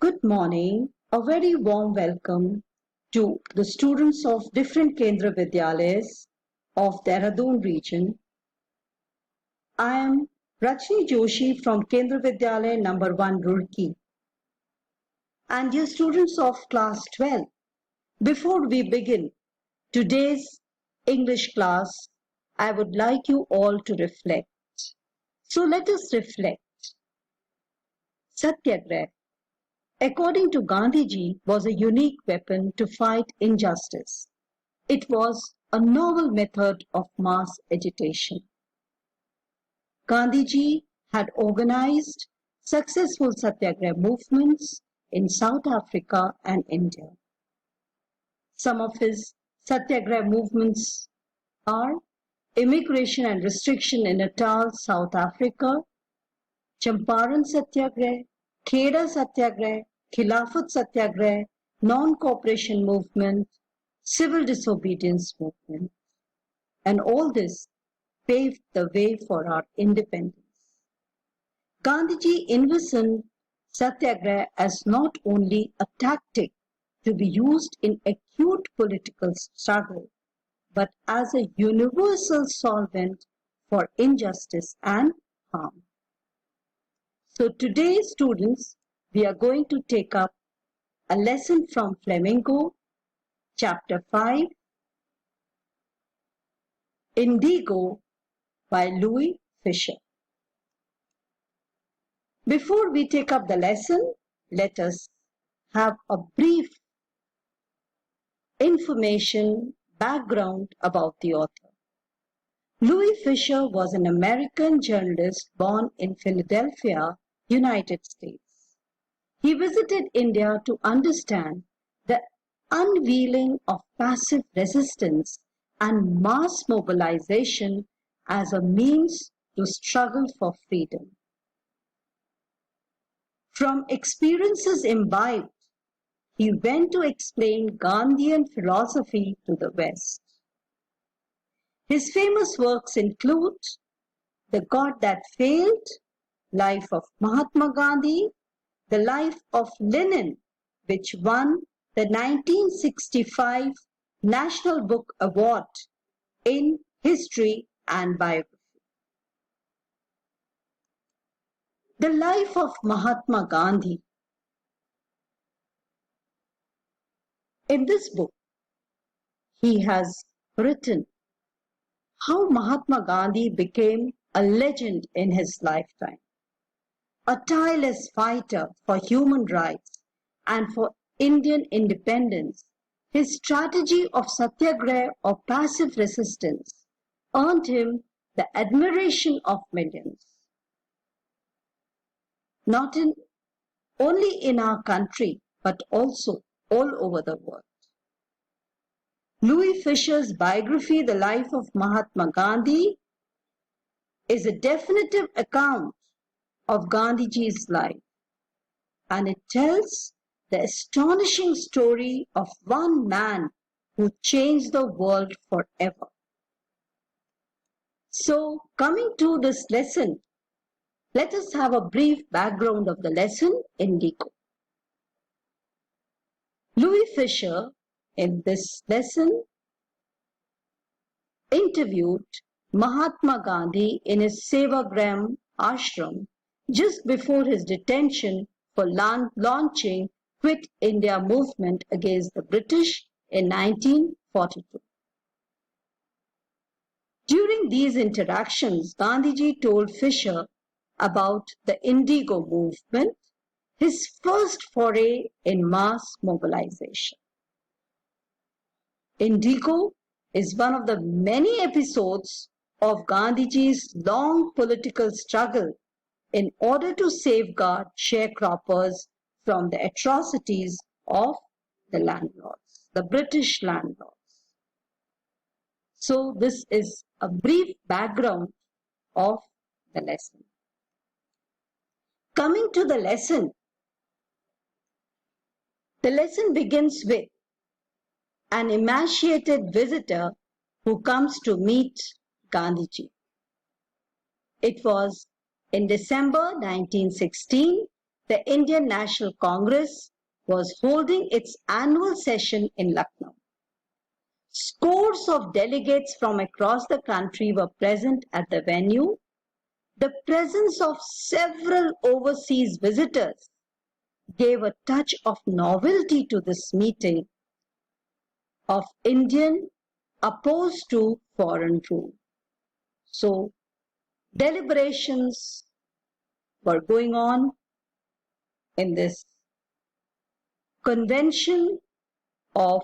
Good morning. A very warm welcome to the students of different Kendra Vidyalayas of Dehradun region. I am Rachni Joshi from Kendra Vidyalaya number 1 Roorkee. And dear students of class 12, before we begin today's English class, I would like you all to reflect. So let us reflect. Satyagrah, according to Gandhiji, was a unique weapon to fight injustice. It was a novel method of mass agitation. Gandhiji had organized successful satyagraha movements in South Africa and India. Some of his satyagraha movements are Immigration and Restriction in Natal, South Africa, Champaran Satyagraha, Kheda Satyagraha, Khilafat Satyagraha, Non-Cooperation Movement, Civil Disobedience Movement. And all this paved the way for our independence. Gandhiji envisioned Satyagraha as not only a tactic to be used in acute political struggle, but as a universal solvent for injustice and harm. So today, students, we are going to take up a lesson from Flamingo, chapter 5, Indigo by Louis Fisher. Before we take up the lesson, let us have a brief information background about the author. Louis Fisher was an American journalist born in Philadelphia, United States. He visited India to understand the unveiling of passive resistance and mass mobilization as a means to struggle for freedom. From experiences imbibed, he went to explain Gandhian philosophy to the West. His famous works include The God That Failed, Life of Mahatma Gandhi, The Life of Lenin, which won the 1965 National Book Award in History and Biography. The Life of Mahatma Gandhi. In this book, he has written how Mahatma Gandhi became a legend in his lifetime, a tireless fighter for human rights and for Indian independence. His strategy of satyagraha or passive resistance earned him the admiration of millions. Not only in our country, but also all over the world. Louis Fisher's biography, The Life of Mahatma Gandhi, is a definitive account of Gandhiji's life, and it tells the astonishing story of one man who changed the world forever. So, coming to this lesson, let us have a brief background of the lesson, Indigo. Louis Fisher, in this lesson, interviewed Mahatma Gandhi in his Sevagram ashram just before his detention for launching Quit India movement against the British in 1942. During these interactions, Gandhiji told Fisher about the Indigo movement, his first foray in mass mobilization. Indigo is one of the many episodes of Gandhiji's long political struggle in order to safeguard sharecroppers from the atrocities of the landlords, the British landlords. So this is a brief background of the lesson. Coming to the lesson begins with an emaciated visitor who comes to meet Gandhiji. It was in December 1916 the Indian National Congress was holding its annual session in Lucknow. Scores of delegates from across the country were present at the venue. The presence of several overseas visitors gave a touch of novelty to this meeting of Indian opposed to foreign rule. So, deliberations were going on in this convention of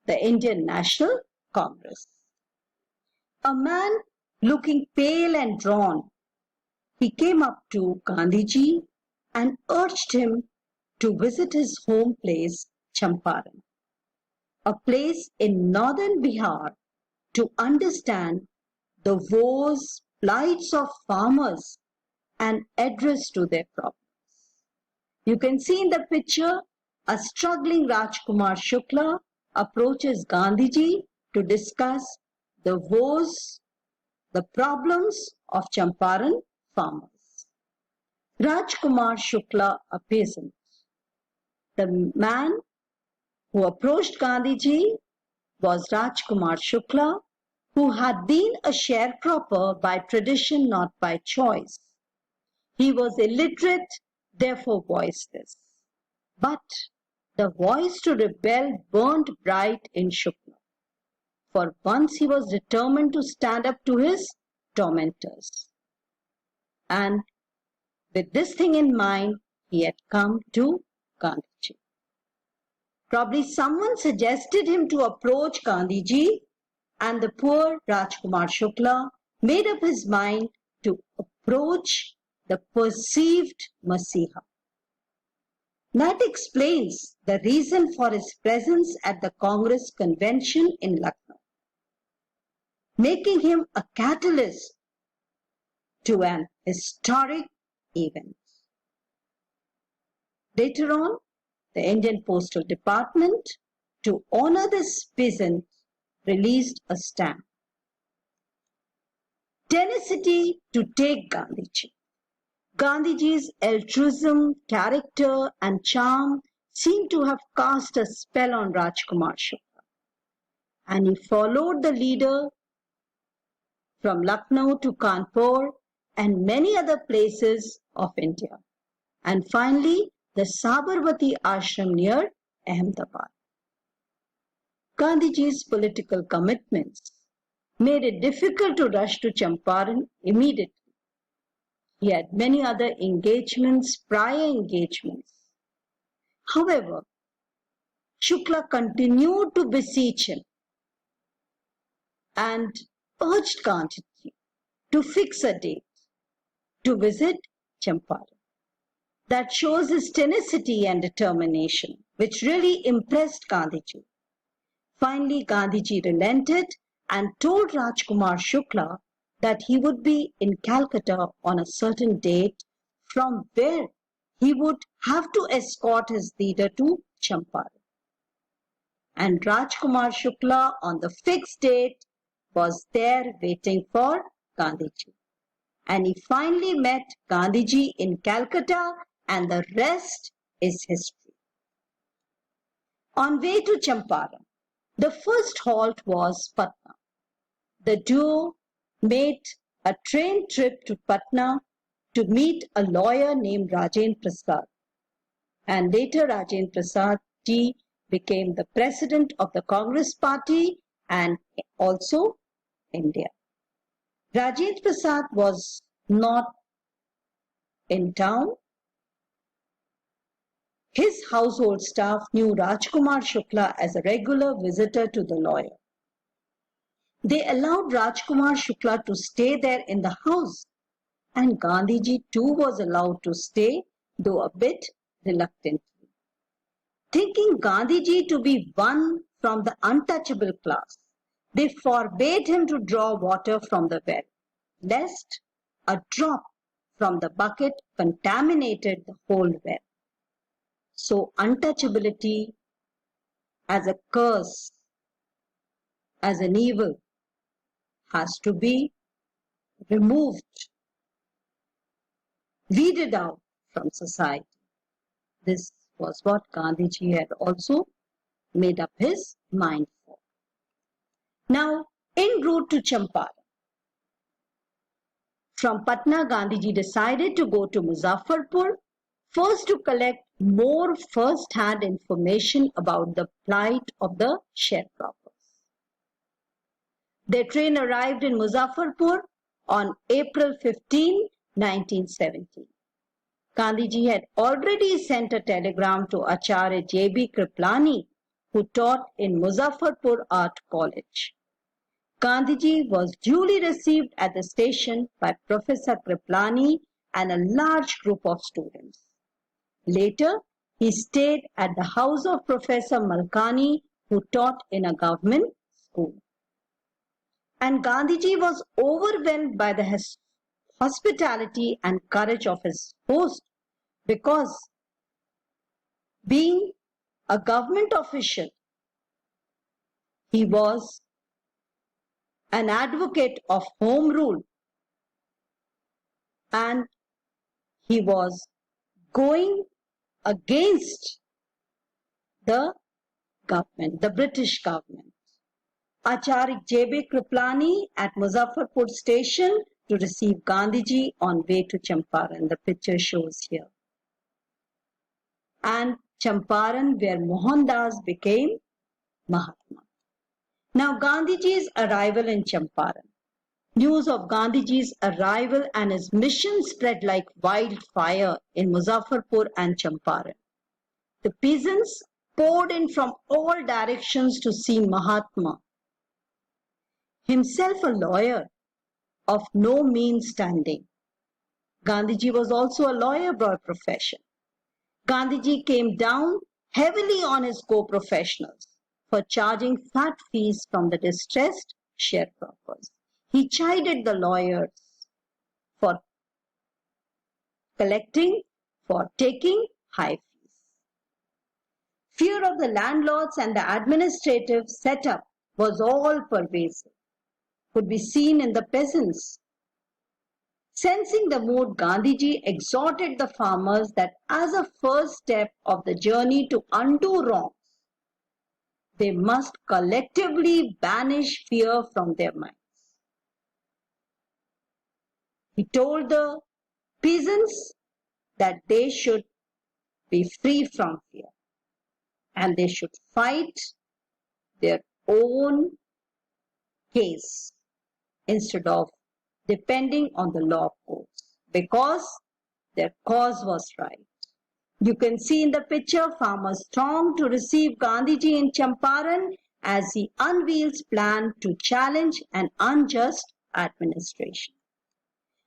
the Indian National Congress. A man looking pale and drawn, he came up to Gandhiji and urged him to visit his home place, Champaran, a place in northern Bihar, to understand the woes, plights of farmers and address to their problems. You can see in the picture a struggling Rajkumar Shukla approaches Gandhiji to discuss the woes, the problems of Champaran farmers. Rajkumar Shukla, a peasant. The man who approached Gandhiji was Rajkumar Shukla, who had been a sharecropper by tradition, not by choice. He was illiterate, therefore voiceless. But the voice to rebel burned bright in Shukla. For once he was determined to stand up to his tormentors. And with this thing in mind, he had come to Gandhiji. Probably someone suggested him to approach Gandhiji, and the poor Rajkumar Shukla made up his mind to approach the perceived Masiha. That explains the reason for his presence at the Congress convention in Lucknow, making him a catalyst to an historic event. Later on, the Indian Postal Department, to honor this peasant, released a stamp. Tenacity to take Gandhiji. Gandhiji's altruism, character and charm seemed to have cast a spell on Rajkumar Shukla, and he followed the leader from Lucknow to Kanpur and many other places of India, and finally the Sabarmati ashram near Ahmedabad. Gandhiji's political commitments made it difficult to rush to Champaran immediately. He had many other engagements, prior engagements. However, Shukla continued to beseech him and urged Gandhiji to fix a date to visit Champaran. That shows his tenacity and determination, which really impressed Gandhiji. Finally, Gandhiji relented and told Rajkumar Shukla that he would be in Calcutta on a certain date, from where he would have to escort his leader to Champaran. And Rajkumar Shukla on the fixed date was there waiting for Gandhiji. And he finally met Gandhiji in Calcutta, and the rest is history. On way to Champaran, the first halt was Patna. The duo made a train trip to Patna to meet a lawyer named Rajendra Prasad. And later Rajendra Prasad ji became the president of the Congress party and also India. Rajendra Prasad was not in town. His household staff knew Rajkumar Shukla as a regular visitor to the lawyer. They allowed Rajkumar Shukla to stay there in the house, and Gandhiji too was allowed to stay, though a bit reluctantly. Thinking Gandhiji to be one from the untouchable class, they forbade him to draw water from the well, lest a drop from the bucket contaminated the whole well. So untouchability as a curse, as an evil, has to be removed, weeded out from society. This was what Gandhiji had also made up his mind for. Now, en route to Champaran, from Patna, Gandhiji decided to go to Muzaffarpur, first to collect more first-hand information about the plight of the sharecroppers. Their train arrived in Muzaffarpur on April 15, 1917. Gandhiji had already sent a telegram to Acharya J.B. Kriplani, who taught in Muzaffarpur Art College. Gandhiji was duly received at the station by Professor Kriplani and a large group of students. Later, he stayed at the house of Professor Malkani, who taught in a government school. And Gandhiji was overwhelmed by the hospitality and courage of his host, because being a government official, he was an advocate of home rule, and he was going against the government, the British government. Acharya J.B. Kriplani at Muzaffarpur station to receive Gandhiji on way to Champaran. The picture shows here. And Champaran, where Mohandas became Mahatma. Now, Gandhiji's arrival in Champaran. News of Gandhiji's arrival and his mission spread like wildfire in Muzaffarpur and Champaran. The peasants poured in from all directions to see Mahatma. Himself a lawyer of no mean standing. Gandhiji was also a lawyer by profession. Gandhiji came down heavily on his co-professionals for charging fat fees from the distressed sharecroppers. He chided the lawyers for taking high fees. Fear of the landlords and the administrative setup was all pervasive, could be seen in the peasants. Sensing the mood, Gandhiji exhorted the farmers that as a first step of the journey to undo wrongs, they must collectively banish fear from their minds. He told the peasants that they should be free from fear and they should fight their own case instead of depending on the law of courts, because their cause was right. You can see in the picture farmers thronged to receive Gandhiji in Champaran as he unveils plan to challenge an unjust administration.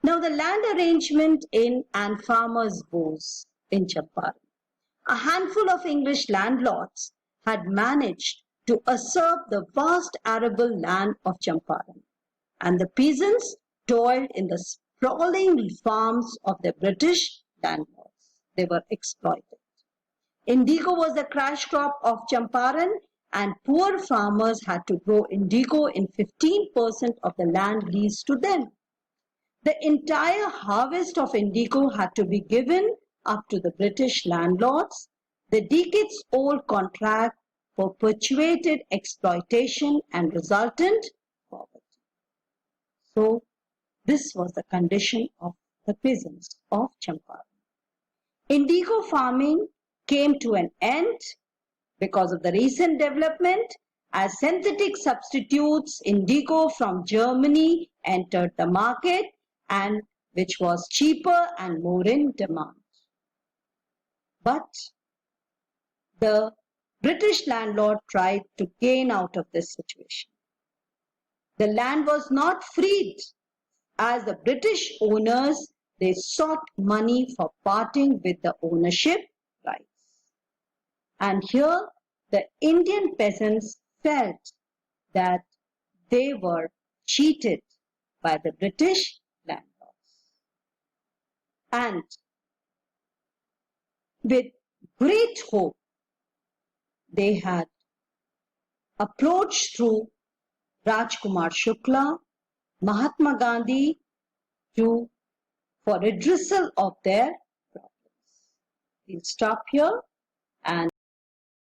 Now the land arrangement in and farmers' woes in Champaran. A handful of English landlords had managed to usurp the vast arable land of Champaran, and the peasants toiled in the sprawling farms of the British landlords. They were exploited. Indigo was the crash crop of Champaran, and poor farmers had to grow indigo in 15% of the land leased to them. The entire harvest of indigo had to be given up to the British landlords. The decades-old contract perpetuated exploitation and resultant poverty. So, this was the condition of the peasants of Champaran. Indigo farming came to an end because of the recent development as synthetic substitutes indigo from Germany entered the market, and which was cheaper and more in demand. But the British landlord tried to gain out of this situation. The land was not freed, as the British owners, they sought money for parting with the ownership rights. And here the Indian peasants felt that they were cheated by the British landlords. And with great hope, they had approached through Rajkumar Shukla, Mahatma Gandhi for redressal of their problems. we'll stop here and